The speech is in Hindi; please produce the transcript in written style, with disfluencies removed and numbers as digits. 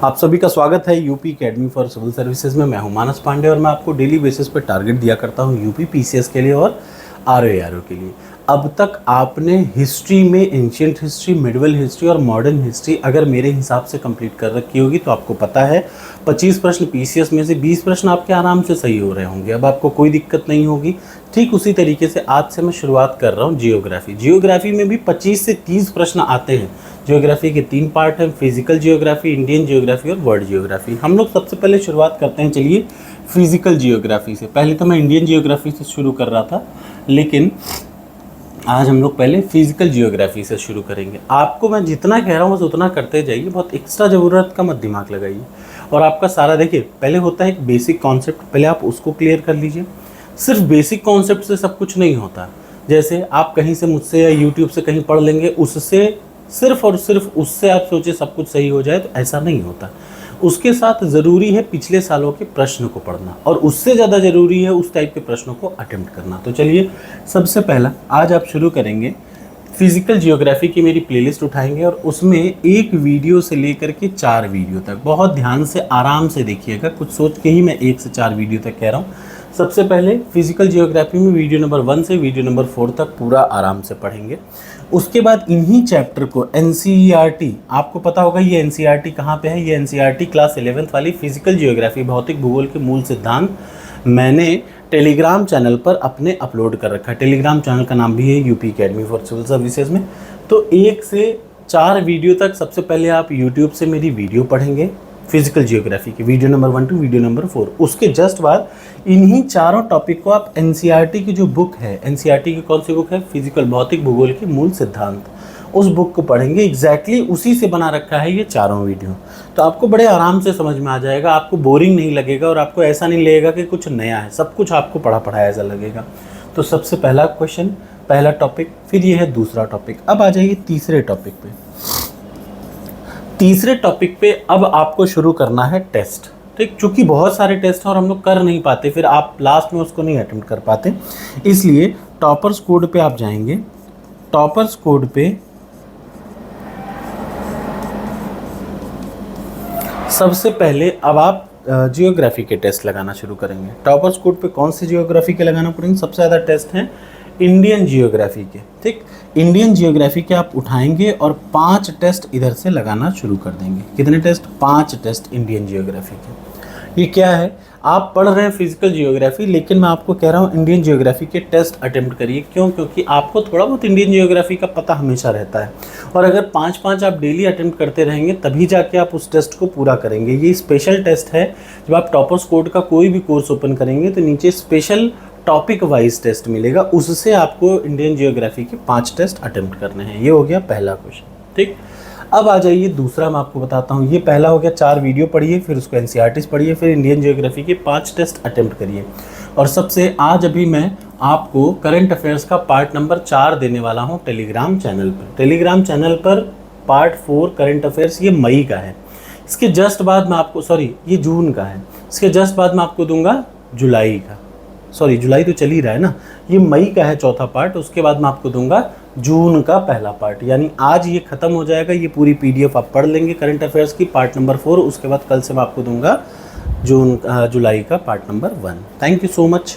आप सभी का स्वागत है UP academy for civil services में। मैं हूं मानस पांडे और मैं आपको डेली बेसिस पर टारगेट दिया करता हूं यूपी पीसीएस के लिए और आरओ के लिए। अब तक आपने हिस्ट्री में एंशियंट हिस्ट्री, मिडिवल हिस्ट्री और मॉडर्न हिस्ट्री अगर मेरे हिसाब से कंप्लीट कर रखी होगी तो आपको पता है 25 प्रश्न पीसीएस में से 20 प्रश्न आपके आराम से सही हो रहे होंगे। अब आपको कोई दिक्कत नहीं होगी। ठीक उसी तरीके से आज से मैं शुरुआत कर रहा हूँ जियोग्राफी में भी 25 से 30 प्रश्न आते हैं। जियोग्राफी के 3 पार्ट हैं, फिजिकल जियोग्राफी, इंडियन जियोग्राफी और वर्ल्ड जियोग्राफी। हम लोग सबसे पहले शुरुआत करते हैं, चलिए फिजिकल जियोग्राफी से। पहले तो मैं इंडियन जियोग्राफी से शुरू कर रहा था, लेकिन आज हम लोग पहले फिजिकल जियोग्राफी से शुरू करेंगे। आपको मैं जितना कह रहा हूँ बस उतना करते जाइए, बहुत एक्स्ट्रा ज़रूरत का मत दिमाग लगाइए। और आपका सारा देखिए, पहले होता है एक बेसिक कॉन्सेप्ट, पहले आप उसको क्लियर कर लीजिए। सिर्फ बेसिक कॉन्सेप्ट से सब कुछ नहीं होता। जैसे आप कहीं से मुझसे या यूट्यूब से कहीं पढ़ लेंगे, उससे सिर्फ और सिर्फ उससे आप सोचे सब कुछ सही हो जाए, तो ऐसा नहीं होता। उसके साथ ज़रूरी है पिछले सालों के प्रश्न को पढ़ना, और उससे ज़्यादा ज़रूरी है उस टाइप के प्रश्नों को अटेम्प्ट करना। तो चलिए सबसे पहला आज आप शुरू करेंगे फिजिकल जियोग्राफी की मेरी प्लेलिस्ट उठाएंगे और उसमें एक वीडियो से लेकर के 4 वीडियो तक बहुत ध्यान से आराम से देखिएगा। कुछ सोच के ही मैं 1 से 4 वीडियो तक कह रहा हूँ। सबसे पहले फिजिकल जियोग्राफी में वीडियो नंबर 1 से वीडियो नंबर 4 तक पूरा आराम से पढ़ेंगे। उसके बाद इन्हीं चैप्टर को एनसीईआरटी, आपको पता होगा ये एनसीईआरटी कहाँ पे है, ये एनसीईआरटी क्लास 11th वाली फिजिकल जियोग्राफी भौतिक भूगोल के मूल सिद्धांत मैंने टेलीग्राम चैनल पर अपने अपलोड कर रखा है। टेलीग्राम चैनल का नाम भी है UP academy for civil services में। तो 1 से 4 वीडियो तक सबसे पहले आप यूट्यूब से मेरी वीडियो पढ़ेंगे फिजिकल जियोग्राफी की, video number 1 to video number 4। उसके जस्ट बाद इन्हीं चारों टॉपिक को आप एनसीईआरटी की जो बुक है, एनसीईआरटी की कौन सी बुक है, फिजिकल भौतिक भूगोल के मूल सिद्धांत, उस बुक को पढ़ेंगे। एग्जैक्टली उसी से बना रखा है ये चारों वीडियो। तो आपको बड़े आराम से समझ में आ जाएगा, आपको बोरिंग नहीं लगेगा और आपको ऐसा नहीं लगेगा कि कुछ नया है, सब कुछ आपको पढ़ा पढ़ाया ऐसा लगेगा। तो सबसे पहला क्वेश्चन, पहला टॉपिक, फिर ये है दूसरा टॉपिक। अब आ जाइए तीसरे टॉपिक पे। तीसरे टॉपिक पे अब आपको शुरू करना है टेस्ट। ठीक, चूँकि बहुत सारे टेस्ट हैं और हम लोग कर नहीं पाते, फिर आप लास्ट में उसको नहीं अटेम्प्ट कर पाते, इसलिए टॉपर्स कोड पे आप जाएंगे। टॉपर्स कोड पे सबसे पहले अब आप जियोग्राफी के टेस्ट लगाना शुरू करेंगे। टॉपर्स कोड पे कौन से जियोग्राफी के लगाना पड़ेंगे, सबसे ज़्यादा टेस्ट हैं इंडियन जियोग्राफी के। ठीक, इंडियन जियोग्राफी के आप उठाएंगे और 5 टेस्ट इधर से लगाना शुरू कर देंगे। कितने टेस्ट, 5 टेस्ट इंडियन जियोग्राफी के। ये क्या है, आप पढ़ रहे हैं फिजिकल जियोग्राफी, लेकिन मैं आपको कह रहा हूँ इंडियन जियोग्राफी के टेस्ट अटेम्प्ट करिए। क्यों? क्योंकि आपको थोड़ा बहुत इंडियन जियोग्राफी का पता हमेशा रहता है, और अगर 5-5 आप डेली अटेम्प्ट करते रहेंगे तभी जाके आप उस टेस्ट को पूरा करेंगे। ये स्पेशल टेस्ट है। जब आप टॉपर्स कोड का कोई भी कोर्स ओपन करेंगे तो नीचे स्पेशल टॉपिक वाइज टेस्ट मिलेगा, उससे आपको इंडियन जियोग्राफी के 5 टेस्ट अटेम्प्ट करने हैं। ये हो गया पहला क्वेश्चन। ठीक, अब आ जाइए दूसरा, मैं आपको बताता हूँ। ये पहला हो गया, 4 वीडियो पढ़िए, फिर उसको एनसीईआरटी पढ़िए, फिर इंडियन जियोग्राफी के 5 टेस्ट अटेम्प्ट करिए। और सबसे आज अभी मैं आपको करंट अफेयर्स का पार्ट नंबर 4 देने वाला हूँ टेलीग्राम चैनल पर। टेलीग्राम चैनल पर पार्ट 4 करंट अफेयर्स, ये मई का है। इसके जस्ट बाद मैं आपको, सॉरी ये जून का है, इसके जस्ट बाद मैं आपको दूंगा जुलाई का। सॉरी जुलाई तो चल ही रहा है ना, ये मई का है चौथा पार्ट। उसके बाद मैं आपको दूंगा जून का पहला पार्ट। यानी आज ये खत्म हो जाएगा, ये पूरी पीडीएफ आप पढ़ लेंगे करंट अफेयर्स की पार्ट नंबर 4। उसके बाद कल से मैं आपको दूंगा जुलाई का part number 1। Thank you so much.